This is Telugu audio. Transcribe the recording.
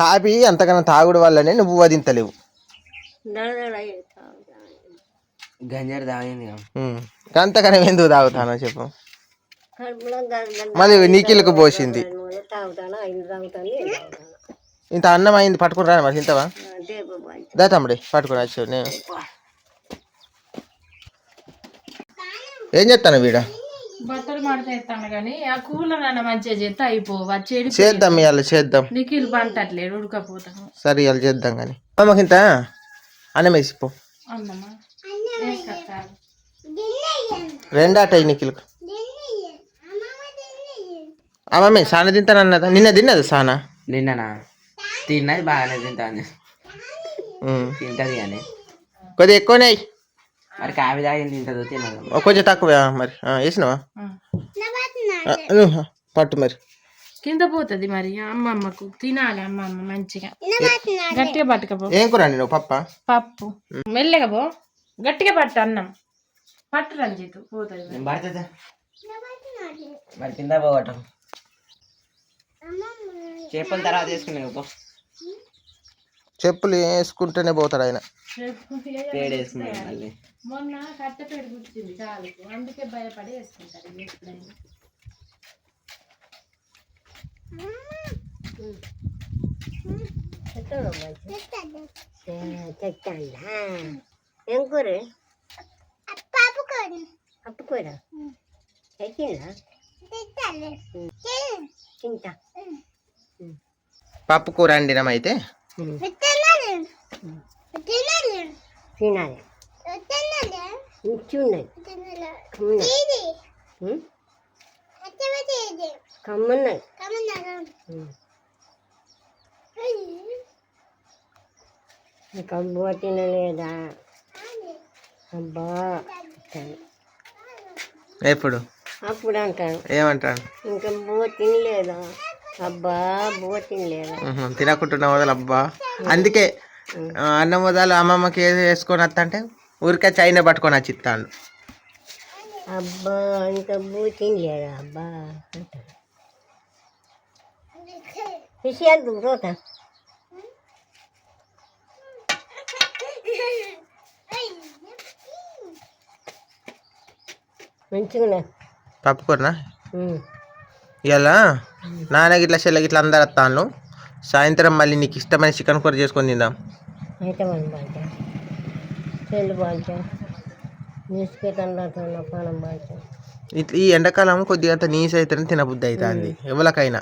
కాపీ అంతకన్నా తాగుడు వల్లనే నువ్వు వదింతలేవు. గంజారు తాగింది అంతకన్నా ఎందుకు తాగుతానో చెప్పు. మళ్ళీ నీకిళ్ళకు పోసింది. ఇంత అన్నం అయింది పట్టుకుని రా మరి ఇంతవా దా తమ్ముడి పట్టుకుని వచ్చావు. నేను ఏం చెప్తాను వీడ బట్టలు మడతేస్తాను కానీ ఆ కూలర్ అన్న మంచిగా చేస్తే అయిపోవా. చేద్దాం ఇవాళ చేద్దాం. నిఖిల్ పంటట్లేదు ఉడకపోతాను. సరే ఇవాళ చేద్దాం కానీ అమ్మకి ఇంత అన్నం వేసిపో. అన్నమా రెండాటాయి నిఖిల్కు. అమ్మమ్మ సాన తింటానన్నదా? నిన్న తిన్నది సానా? నిన్ననా తిన్నది బాగానే తింటాను. తింటది కానీ కొద్దిగా ఎక్కువనే మరి కావి తాగింది తింటదో తినదు. కొంచెం తక్కువ మరి వేసినావా? పట్టు మరి కింద పోతుంది మరి. అమ్మమ్మకు తినాలి. అమ్మమ్మ మంచిగా గట్టిగా పట్టుకపో. ఏం కూర అండి నువ్వు? పప్పు మెల్లగా పో. గట్టిగా పట్టు అన్నం పట్టు రంజిత్ పోతుంది. పడుతుందా మరి కింద పోవటం. చెప్పులు తర్వాత వేసుకునే చెప్పులు వేసుకుంటేనే పోతాడు ఆయన. మొన్న కట్టెపేడు కూర్చుంది చాలు, అందుకే భయపడి వేసుకుంటారు. ఏం కూర? అప్పుకూర తింటా. పప్పు కూర అండినం అయితే తినాలి. ఉన్నాయి కమ్మన్నాయి. ఇంకా బువ్వ తినలేదా? అబ్బా ఎప్పుడు అప్పుడు అంటాను. ఏమంటాను? ఇంకా బువ్వ తినలేదా? అబ్బా బువ్వ తినలేదా? తినకుంటున్నావు వదలు అబ్బా. అందుకే అన్నం వదాలు అమ్మమ్మకి ఏది వేసుకొని వస్తా అంటే ఊరికే చైనా పట్టుకొని వచ్చి ఇస్తాను. అబ్బా ఇంకా బువ్వ తినలేదా? అబ్బా అంటాను. విషయాలు పోతా మంచిగా పప్పు కూరనా? ఇలా నాన్న గిట్లా చెల్ల గిట్లా అందరు వస్తాను. సాయంత్రం మళ్ళీ నీకు ఇష్టమైన చికెన్ కూర చేసుకొని తిందాం. అయితే మనం బాగా చెల్లు బాగా ఈ ఎండాకాలం కొద్దిగా అంత నీసు అయితేనే తినబుద్ధి అవుతుంది ఎవరికైనా.